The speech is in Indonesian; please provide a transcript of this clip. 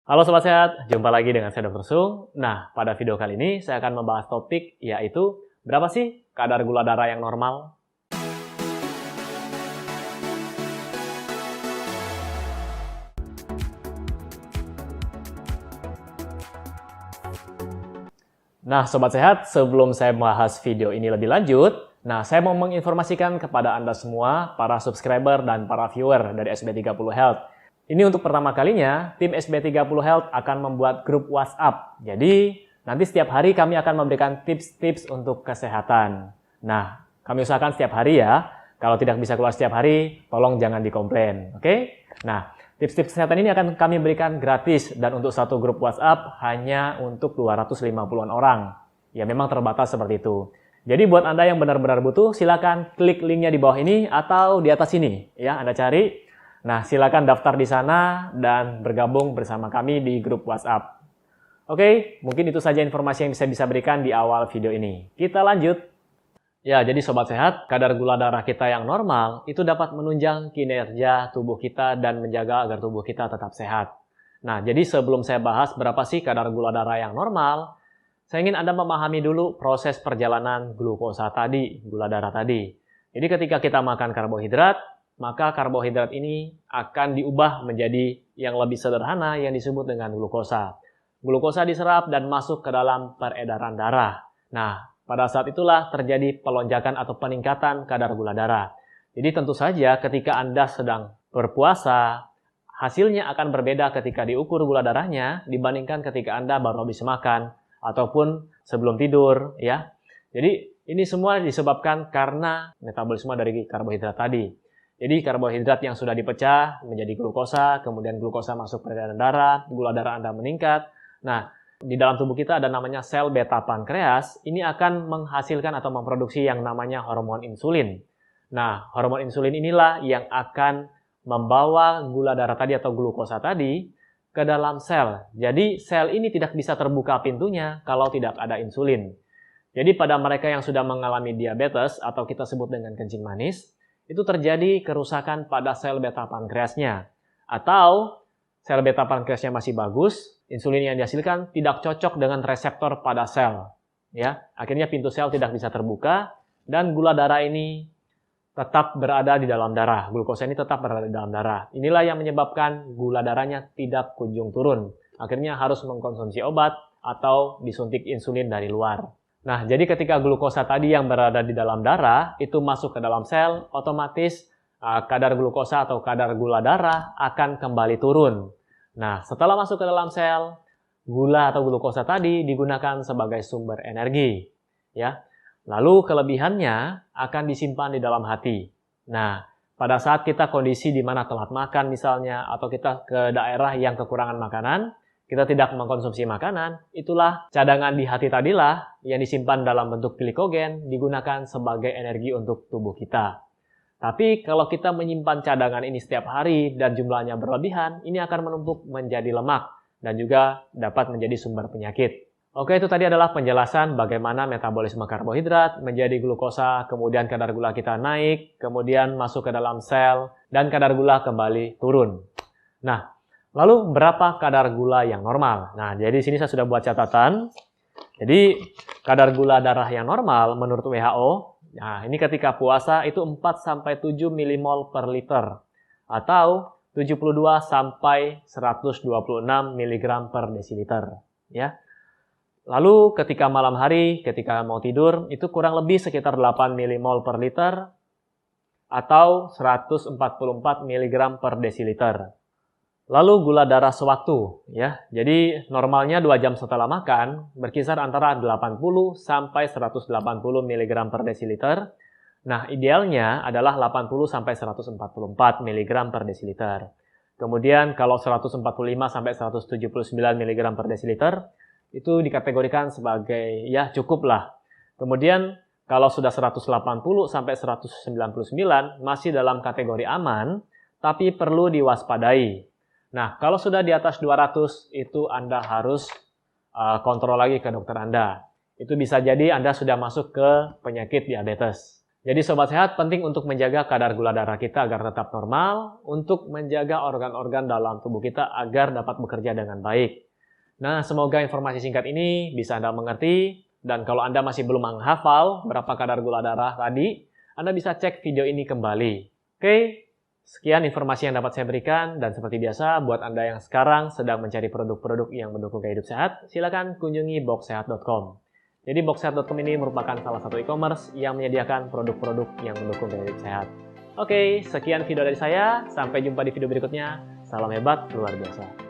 Halo Sobat Sehat, jumpa lagi dengan saya Dr. Sung. Nah, pada video kali ini saya akan membahas topik yaitu berapa sih kadar gula darah yang normal? Nah, Sobat Sehat, sebelum saya membahas video ini lebih lanjut, saya mau menginformasikan kepada Anda semua, para subscriber dan para viewer dari SB30 Health. Ini untuk pertama kalinya, tim SB30 Health akan membuat grup WhatsApp. Jadi, nanti setiap hari kami akan memberikan tips-tips untuk kesehatan. Nah, kami usahakan setiap hari ya. Kalau tidak bisa keluar setiap hari, tolong jangan dikomplain. Oke? Nah, tips-tips kesehatan ini akan kami berikan gratis dan untuk satu grup WhatsApp hanya untuk 250-an orang. Ya, memang terbatas seperti itu. Jadi buat Anda yang benar-benar butuh, silakan klik linknya di bawah ini atau di atas ini. Ya, Anda cari. Nah, silakan daftar di sana dan bergabung bersama kami di grup WhatsApp. Oke, mungkin itu saja informasi yang bisa berikan di awal video ini. Kita lanjut. Ya, jadi Sobat Sehat, kadar gula darah kita yang normal itu dapat menunjang kinerja tubuh kita dan menjaga agar tubuh kita tetap sehat. Nah, jadi sebelum saya bahas berapa sih kadar gula darah yang normal, saya ingin Anda memahami dulu proses perjalanan glukosa tadi, gula darah tadi. Jadi ketika kita makan karbohidrat, maka karbohidrat ini akan diubah menjadi yang lebih sederhana yang disebut dengan glukosa. Glukosa diserap dan masuk ke dalam peredaran darah. Nah, pada saat itulah terjadi pelonjakan atau peningkatan kadar gula darah. Jadi tentu saja ketika Anda sedang berpuasa, hasilnya akan berbeda ketika diukur gula darahnya dibandingkan ketika Anda baru habis makan ataupun sebelum tidur, ya. Jadi ini semua disebabkan karena metabolisme dari karbohidrat tadi. Jadi karbohidrat yang sudah dipecah menjadi glukosa, kemudian glukosa masuk peredaran darah, gula darah Anda meningkat. Nah, di dalam tubuh kita ada namanya sel beta pankreas, ini akan menghasilkan atau memproduksi yang namanya hormon insulin. Nah, hormon insulin inilah yang akan membawa gula darah tadi atau glukosa tadi ke dalam sel. Jadi sel ini tidak bisa terbuka pintunya kalau tidak ada insulin. Jadi pada mereka yang sudah mengalami diabetes atau kita sebut dengan kencing manis, itu terjadi kerusakan pada sel beta pankreasnya. Atau sel beta pankreasnya masih bagus, insulin yang dihasilkan tidak cocok dengan reseptor pada sel. Ya, akhirnya pintu sel tidak bisa terbuka dan gula darah ini tetap berada di dalam darah. Glukosa ini tetap berada di dalam darah. Inilah yang menyebabkan gula darahnya tidak kunjung turun. Akhirnya harus mengkonsumsi obat atau disuntik insulin dari luar. Nah, jadi ketika glukosa tadi yang berada di dalam darah itu masuk ke dalam sel, otomatis kadar glukosa atau kadar gula darah akan kembali turun. Nah, setelah masuk ke dalam sel, gula atau glukosa tadi digunakan sebagai sumber energi. Ya. Lalu kelebihannya akan disimpan di dalam hati. Nah, pada saat kita kondisi di mana telat makan misalnya, atau kita ke daerah yang kekurangan makanan, kita tidak mengkonsumsi makanan, itulah cadangan di hati tadilah yang disimpan dalam bentuk glikogen digunakan sebagai energi untuk tubuh kita. Tapi kalau kita menyimpan cadangan ini setiap hari dan jumlahnya berlebihan, ini akan menumpuk menjadi lemak dan juga dapat menjadi sumber penyakit. Oke, itu tadi adalah penjelasan bagaimana metabolisme karbohidrat menjadi glukosa, kemudian kadar gula kita naik, kemudian masuk ke dalam sel, dan kadar gula kembali turun. Nah, lalu berapa kadar gula yang normal? Nah, jadi di sini saya sudah buat catatan. Jadi kadar gula darah yang normal menurut WHO, nah ini ketika puasa itu 4-7 milimol per liter atau 72 sampai 126 mg per desiliter, ya. Lalu ketika malam hari, ketika mau tidur itu kurang lebih sekitar 8 milimol per liter atau 144 mg per desiliter. Lalu gula darah sewaktu, ya. Jadi normalnya 2 jam setelah makan berkisar antara 80 sampai 180 mg per desiliter. Nah, idealnya adalah 80 sampai 144 mg per desiliter. Kemudian kalau 145 sampai 179 mg per desiliter itu dikategorikan sebagai ya cukup lah. Kemudian kalau sudah 180 sampai 199 masih dalam kategori aman, tapi perlu diwaspadai. Nah, kalau sudah di atas 200, itu Anda harus kontrol lagi ke dokter Anda. Itu bisa jadi Anda sudah masuk ke penyakit diabetes. Jadi Sobat Sehat penting untuk menjaga kadar gula darah kita agar tetap normal, untuk menjaga organ-organ dalam tubuh kita agar dapat bekerja dengan baik. Nah, semoga informasi singkat ini bisa Anda mengerti, dan kalau Anda masih belum menghafal berapa kadar gula darah tadi, Anda bisa cek video ini kembali. Oke, sekian informasi yang dapat saya berikan, dan seperti biasa, buat Anda yang sekarang sedang mencari produk-produk yang mendukung gaya hidup sehat, silakan kunjungi boxsehat.com. Jadi boxsehat.com ini merupakan salah satu e-commerce yang menyediakan produk-produk yang mendukung gaya hidup sehat. Oke, sekian video dari saya. Sampai jumpa di video berikutnya. Salam hebat, luar biasa.